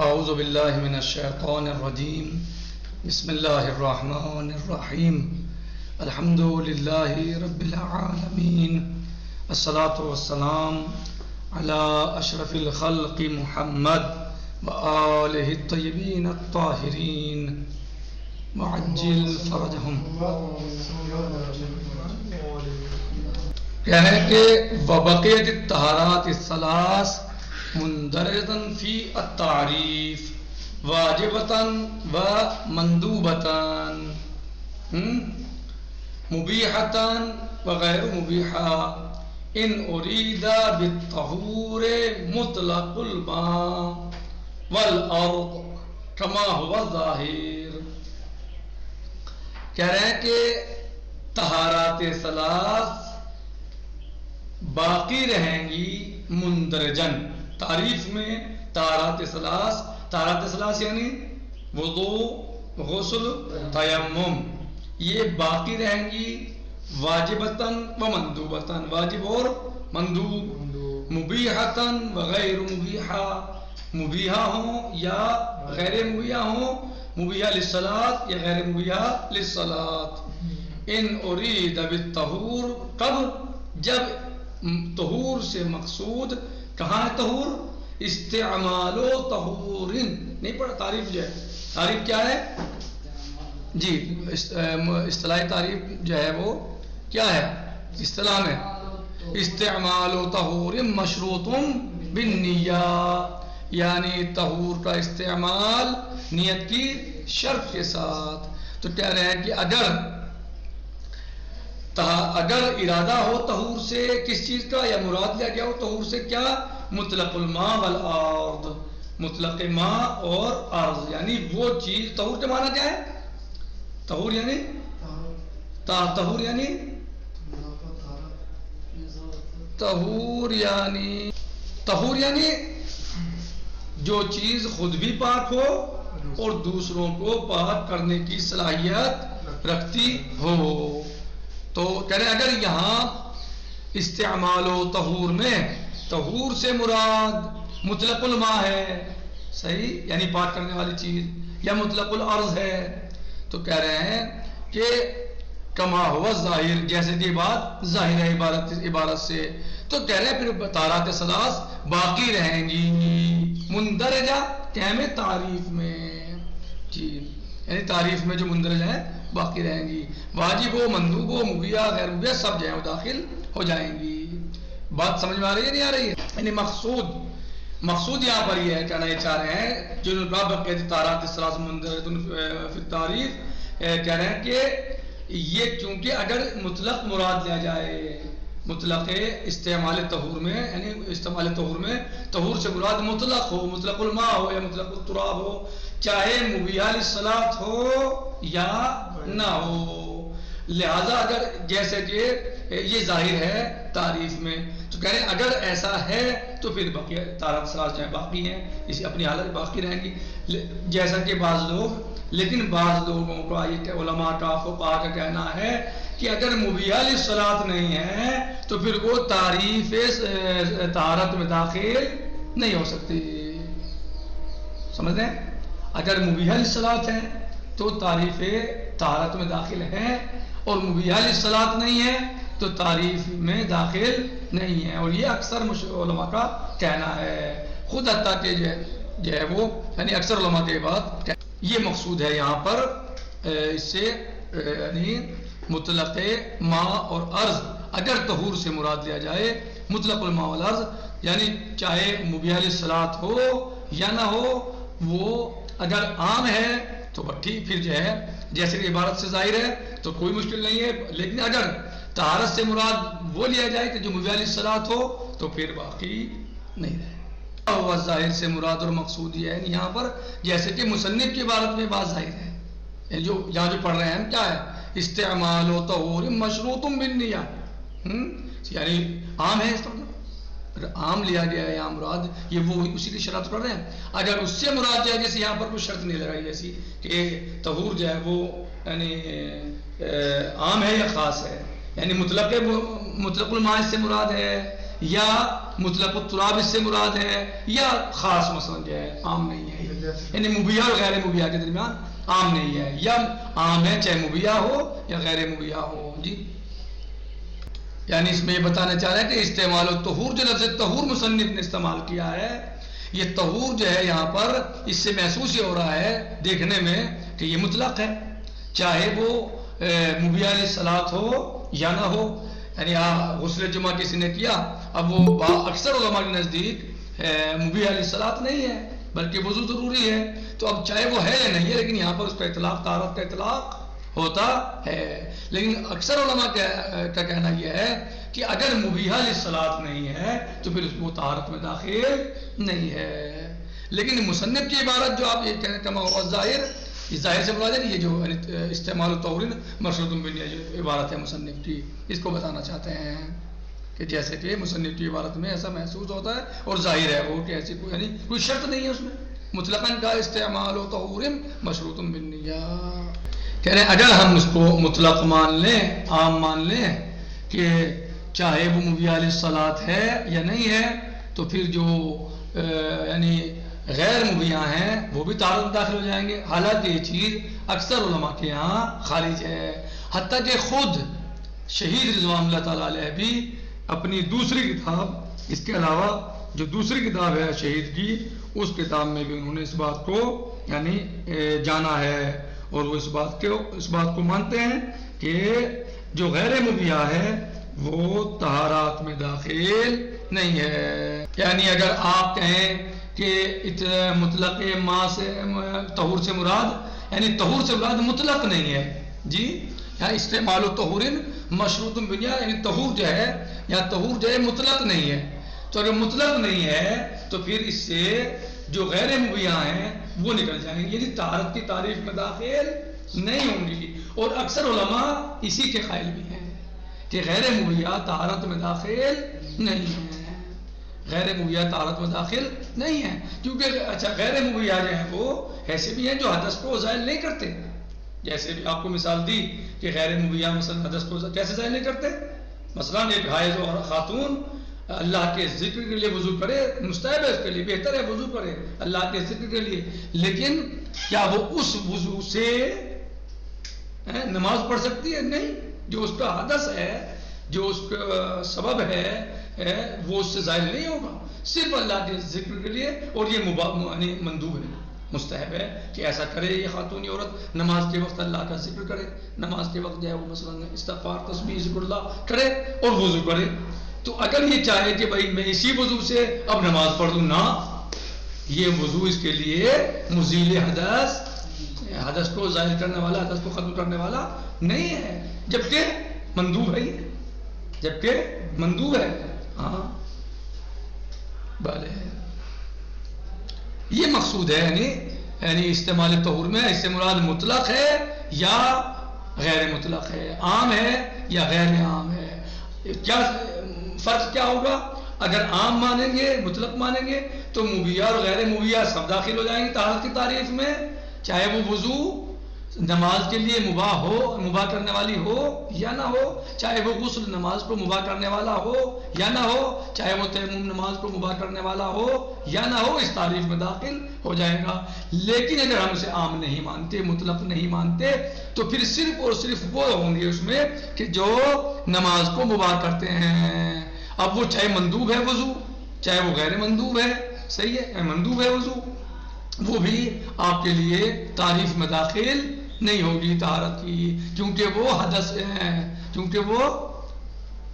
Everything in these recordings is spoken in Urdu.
اعوذ باللہ من الشیطان الرجیم بسم اللہ الرحمن الرحیم الحمد للہ رب العالمین الصلاة والسلام علی اشرف الخلق محمد وآلہ الطیبین الطاہرین وعجل فرجہم. کہہ رہے ہیں کہ وبقیت الطہارات الثلاث مندرجۃ فی التعریف واجبۃ و مندوبۃ مبیحۃ و غیر مبیحہ ان ارید بالطہور مطلق الماء والارض کما هو الظاہر. کہہ رہے ہیں کہ طہارات ثلاث باقی رہیں گی مندرجن. تعریف میں طہارات ثلاث یعنی وضو، غسل، تیمم، یہ باقی رہیں گی واجبتاً و مندوبتاً، واجب اور مندوب، مبیحتاً و غیر مبیحہ، مبیحہ ہوں یا غیر مبیحہ ہوں، مبیحہ للصلاۃ یا غیر مبیحہ للصلاۃ. ان ارید بالطہور، کب؟ جب طہور سے مقصود کہاں ہے؟ طہور استعمال و طہور نہیں پڑھا. تعریف جو ہے، تعریف کیا ہے جی؟ اصطلاحی تعریف جو ہے وہ کیا ہے اصطلاح میں؟ استعمال و طہور مشروط بالنیہ، یعنی طہور کا استعمال نیت کی شرط کے ساتھ. تو کہہ رہے ہیں کہ اگر ارادہ ہو طہور سے کس چیز کا، یا مراد لیا گیا ہو طہور سے کیا؟ مطلق الماء والارض، مطلق ماء اور ارض، یعنی وہ چیز. طہور کے معنی کیا ہے؟ طہور یعنی طہور یعنی طہور یعنی جو چیز خود بھی پاک ہو اور دوسروں کو پاک کرنے کی صلاحیت رکھتی ہو. تو کہہ رہے اگر یہاں استعمال و طہور میں طہور سے مراد مطلق الماء ہے، صحیح، یعنی پاک کرنے والی چیز، یا مطلق الارض ہے، تو کہہ رہے ہیں کہ کما ہوا ظاہر، جیسے کہ بات ظاہر ہے عبارت سے. تو کہہ رہے ہیں پھر طہارات ثلاث باقی رہیں گی مندرجہ کیا میں؟ تعریف میں جی، یعنی تعریف میں جو مندرج ہیں باقی رہیں گی. واجب ہو، مندوب ہو، مبیحہ، غیر مبیحہ، سب جو ہے وہ داخل ہو جائیں گی. بات سمجھ میں آ رہی ہے نہیں آ رہی ہے؟ یعنی مقصود یہاں پر یہ ہے، کہنا یہ چاہ رہے ہیں جو بقیت طہارات الثلاث مندرجۃ فی التعریف، کہہ رہے ہیں کہ یہ چونکہ اگر مطلق مراد لیا جائے، مطلق استعمال طہور میں، یعنی استعمال طہور میں طہور سے مراد مطلق ہو، مطلق الماء ہو یا مطلق التراب ہو، چاہے مبیحہ للصلاۃ ہو یا نہ ہو. لہذا اگر جیسے کہ یہ ظاہر ہے تعریف میں، تو کہہ رہے ہیں اگر ایسا ہے تو پھر بقیہ طہارات ثلاث جو ہیں باقی ہیں، اسی اپنی حالت باقی رہیں گی. جیسا کہ بعض لوگوں کا یہ علماء کا فقہاء کا کہنا ہے کہ اگر مبیحہ للصلاۃ نہیں ہے تو پھر وہ تعریف طہارت میں داخل نہیں ہو سکتی. سمجھ رہے ہیں؟ اگر مبیحہ للصلاۃ ہے تو تعریف طہارت میں داخل ہے، اور مبیحہ للصلاۃ نہیں ہے تو تعریف میں داخل نہیں ہے. اور یہ اکثر علماء کا کہنا ہے، خود حتیٰ کہ جو ہے وہ، یعنی اکثر علماء کے بات یہ مقصود ہے یہاں پر اس سے، یعنی مطلق ماء اور ارض اگر طہور سے مراد لیا جائے، مطلق الماء والارض، یعنی چاہے مبیحہ للصلاۃ ہو یا نہ ہو، وہ اگر عام ہے تو ٹھیک، پھر جو ہے جیسے کہ عبارت سے ظاہر ہے تو کوئی مشکل نہیں ہے. لیکن اگر طہارت سے مراد وہ لیا جائے کہ جو مبیحہ للصلاۃ ہو تو پھر باقی نہیں رہے. اور ظاہر سے مراد اور مقصود یہ ہے یہاں پر، جیسے کہ مصنف کی عبارت میں بات ظاہر ہے، جو یہاں جو پڑھ رہے ہیں ہم کیا ہے؟ استعمال و طہور مشروط بالنیہ، یعنی عام ہے، اس طرح عام لیا گیا ہے یہاں مراد، یہ وہ اسی کی شرط پڑھ رہے ہیں. اگر اس سے مراد جو ہے، جیسے یہاں پر کوئی شرط نہیں لگائی جیسی کہ طہور جو ہے وہ یعنی عام ہے یا خاص ہے، یعنی مطلق الماء سے مراد ہے یا مطلق التراب اس سے مراد ہے، یا خاص مثلا جو ہے عام نہیں ہے، یعنی مبیہ اور غیر مبیہ کے درمیان عام نہیں ہے، یا عام ہے چاہے مبیہ ہو یا غیر مبیہ ہو جی۔ یعنی اس میں یہ بتانا چاہ رہے ہیں کہ استعمال الطہور، جو لفظ طہور مصنف نے استعمال کیا ہے، یہ طہور جو ہے یہاں پر اس سے محسوس یہ ہو رہا ہے دیکھنے میں کہ یہ مطلق ہے، چاہے وہ مبیہ علیہ الصلاۃ ہو یا نہ ہو۔ یعنی غسل جمعہ کسی نے کیا، اب وہ اکثر علماء کے نزدیک مبیہ علیہ الصلاۃ نہیں ہے بلکہ وضو ضروری ہے، تو اب چاہے وہ ہے یا نہیں ہے لیکن یہاں پر اس کا اطلاق طہارت کا اطلاق ہوتا ہے۔ لیکن اکثر علماء کا کہنا یہ ہے کہ اگر مبیہ علیہ الصلاۃ نہیں ہے تو پھر اس کو طہارت میں داخل نہیں ہے۔ لیکن مصنف کی عبارت جو آپ یہ کہنے کا ہوا ظاہر، اس ظاہر سے مراد ہے یہ جو استعمال الطہور مشروط بالنیہ جو عبارت ہے مصنف کی، اس کو بتانا چاہتے ہیں کہ جیسے کہ مصنف کی عبارت میں ایسا محسوس ہوتا ہے اور ظاہر ہے وہ کہ ایسی کوئی یعنی کوئی شرط نہیں ہے اس میں، مطلقاً کا استعمال الطہور مشروط بالنیہ۔ کہہ رہے ہیں اگر ہم اس کو مطلق مان لیں، عام مان لیں کہ چاہے وہ مبیہ علیہ الصلاۃ ہے یا نہیں ہے، تو پھر جو یعنی غیر مبیہ ہیں وہ بھی طہارت میں داخل ہو جائیں گے، حالانکہ یہ چیز اکثر علماء کے یہاں خارج ہے۔ حتیٰ کہ خود شہید رضوان اللہ تعالیٰ علیہ بھی اپنی دوسری کتاب، اس کے علاوہ جو دوسری کتاب ہے شہید کی، اس کتاب میں بھی انہوں نے اس بات کو یعنی جانا ہے، اور وہ اس بات کو مانتے ہیں کہ جو غیر مبیہ ہے وہ طہارات میں داخل نہیں ہے۔ یعنی اگر آپ کہیں کہ مطلق ما سے طہور سے مراد، یعنی طہور سے مراد مطلق نہیں ہے جی، یہاں استعمال الطہور مشروط بالنیہ، یعنی طہور جو ہے یا طہور جو ہے مطلق نہیں ہے، تو اگر مطلق نہیں ہے تو پھر اس سے جو غیر مبیہ ہیں وہ نکل جائیں گے، یعنی طہارت کی تعریف میں داخل نہیں ہوں گی۔ اور اکثر علماء اسی کے قائل بھی ہیں کہ غیر مبیہ طہارت میں داخل نہیں ہے، غیر مبیہ طہارت میں داخل نہیں ہے، کیونکہ اچھا غیر مبیہ جو ہیں وہ ایسے بھی ہیں جو حدث کو زائل نہیں کرتے، جیسے بھی آپ کو مثال دی کہ غیر مبیہ مثلا حدث کو کیسے زائل نہیں کرتے، مثلا ایک حائض اور خاتون اللہ کے ذکر کے لیے وضو کرے، مستحب ہے اس کے لیے، بہتر ہے وضو کرے اللہ کے ذکر کے لیے، لیکن کیا وہ اس وضو سے نماز پڑھ سکتی ہے؟ نہیں، جو اس کا حدث ہے، جو اس کا سبب ہے وہ اس سے ظاہر نہیں ہوگا، صرف اللہ کے ذکر کے لیے، اور یہ یعنی مندوب ہے، مستحب ہے کہ ایسا کرے یہ خاتون عورت، نماز کے وقت اللہ کا ذکر کرے، نماز کے وقت جو ہے وہ مثلا استغفار تسبیح ذکر اللہ کرے اور وضو کرے۔ تو اگر یہ چاہے کہ بھائی میں اسی وضو سے اب نماز پڑھ دوں، نہ، یہ وضو اس کے لیے مزیل حدث، حدث کو ظاہر کرنے والا، حدث کو ختم کرنے والا نہیں ہے، جبکہ مندوب ہے، جبکہ مندوب ہے۔ ہاں بھلے یہ مقصود ہے، یعنی استعمال طہور میں اس سے مراد مطلق ہے یا غیر مطلق ہے، عام ہے یا غیر عام ہے۔ کیا فرق کیا ہوگا؟ اگر عام مانیں گے، مطلق مانیں گے تو مبیہ اور غیر مبیہ سب داخل ہو جائیں گے طہارت کی تعریف میں، چاہے وہ وضو نماز کے لیے مباح ہو، مباح کرنے والی ہو یا نہ ہو، چاہے وہ غسل نماز کو مباح کرنے والا ہو یا نہ ہو، چاہے وہ تیمم نماز کو مباح کرنے والا ہو یا نہ ہو، اس تعریف میں داخل ہو جائے گا۔ لیکن اگر ہم اسے عام نہیں مانتے، مطلق نہیں مانتے، تو پھر صرف اور صرف وہ ہوں گے اس میں کہ جو نماز کو مباح کرتے ہیں، اب وہ چاہے مندوب ہے وضو، چاہے وہ غیر مندوب ہے، صحیح ہے، مندوب ہے وضو، وہ بھی آپ کے لیے تعریف میں داخل نہیں ہوگی طہارت کی، کیونکہ وہ حدث ہے، کیونکہ وہ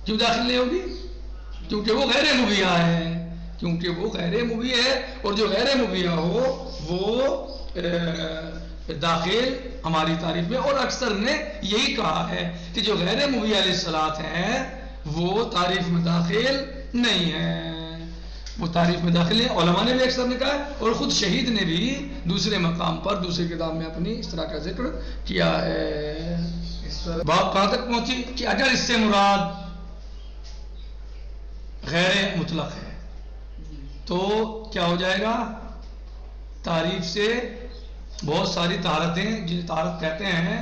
کیوں داخل نہیں ہوگی؟ کیونکہ وہ غیر مبیہ ہے، کیونکہ وہ غیر مبیہ ہے، اور جو غیر مبیہ ہو وہ داخل ہماری تعریف میں، اور اکثر نے یہی کہا ہے کہ جو غیر مبیہ علیہ الصلاۃ ہیں وہ تعریف میں داخل نہیں ہے، وہ تعریف میں داخل ہے، علماء نے بھی اکثر نے کہا ہے، اور خود شہید نے بھی دوسرے مقام پر دوسری کتاب میں اپنی اس طرح کا ذکر کیا ہے۔ بات کہاں تک پہنچی کہ اگر اس سے مراد غیر مطلق ہے تو کیا ہو جائے گا؟ تعریف سے بہت ساری طہارتیں جنہیں طہارت کہتے ہیں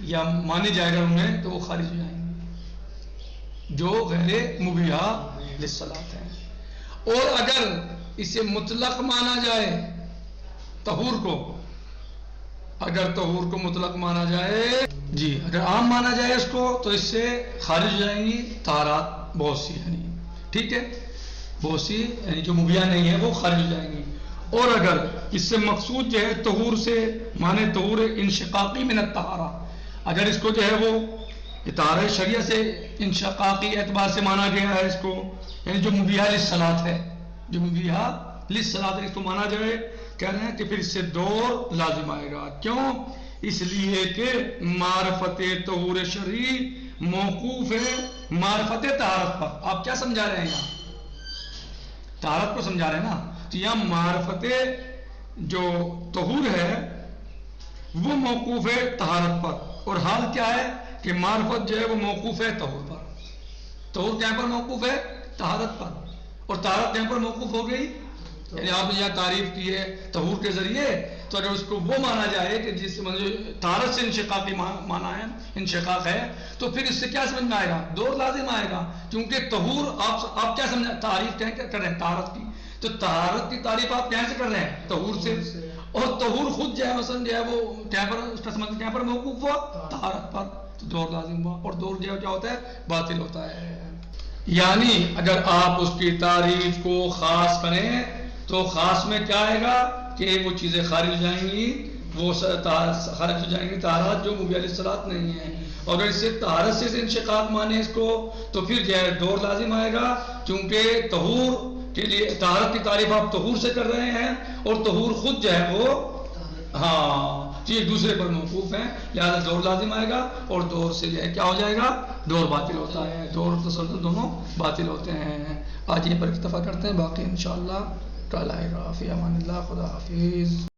یا مانے جائے گا انہیں، تو وہ خارج ہو جائیں گے، جو غیر مبیہ للصلاۃ ہے. اور اگر اسے مطلق مانا جائے طہور کو، اگر طہور کو مطلق مانا جائے، جی اگر عام مانا جائے اس کو، تو اس سے خارج ہو جائیں گی طہارات بہت سی، یعنی ٹھیک ہے، بہت سی یعنی جو مبیح نہیں ہے وہ خارج ہو جائیں گی. اور اگر اس سے مقصود جو ہے طہور سے مانے طہور انشقاقی من الطہارہ، اگر اس کو جو ہے وہ طہارت شریعہ سے انشقاقی اعتبار سے مانا گیا ہے اس کو، یعنی جو مبیح للصلاۃ ہے، جو مبیح للصلاۃ ہے اس کو مانا جائے، کہہ رہے ہیں کہ پھر اس سے دور لازم آئے گا. کیوں؟ اس لیے کہ معرفت طہور شرعی موقوف ہے معرفت طہارت پر. آپ کیا سمجھا رہے ہیں یہاں؟ طہارت کو سمجھا رہے ہیں نا، تو یہاں معرفت جو طہور ہے وہ موقوف ہے طہارت پر. اور حال کیا ہے کہ معرفت جو ہے وہ موقوف ہے طہور پر. طہور کہاں پر موقوف ہے؟ طہارت پر. اور طہارت کہاں پر موقوف ہو گئی؟ یعنی آپ نے یہاں تعریف کی ہے طہور کے ذریعے، تو اگر اس کو وہ مانا جائے کہ جس طہارت سے انشقاقی مانا ہے، انشقاق ہے، تو پھر اس سے کیا سمجھ میں آئے گا؟ دور لازم آئے گا. کیونکہ طہور آپ کیا سمجھا، تعریف کر رہے ہیں طہارت کی، تو طہارت کی تعریف آپ کہاں سے کر رہے ہیں؟ طہور سے. اور طہور خود جو ہے مثلا جو ہے وہ کہاں پر، اس کا سمجھ کہاں پر موقوف ہوا؟ طہارت پر. تو دور لازم ہوا، اور دور جو کیا ہوتا ہے؟ باطل ہوتا ہے. یعنی اگر آپ اس کی تعریف کو خاص کریں تو خاص میں کیا آئے گا کہ وہ چیزیں خارج ہو جائیں گی، وہ خارج ہو جائیں گی طہارت جو مبیح للصلاۃ نہیں ہے. اور اگر اس سے طہارت سے انشقاق مانے اس کو، تو پھر جو ہے دور لازم آئے گا، کیونکہ طہور کے لیے طہارت کی تعریف آپ طہور سے کر رہے ہیں، اور طہور خود جو ہے وہ ایک دوسرے پر موقوف ہیں، لہذا دور لازم آئے گا. اور دور سے جو ہے کیا ہو جائے گا؟ دور باطل ہوتا ہے. دور اور تسلسل دونوں باطل ہوتے ہیں. آج یہ پر اکتفا کرتے ہیں، باقی انشاءاللہ کل آئے گا. فی امان اللہ، خدا حافظ.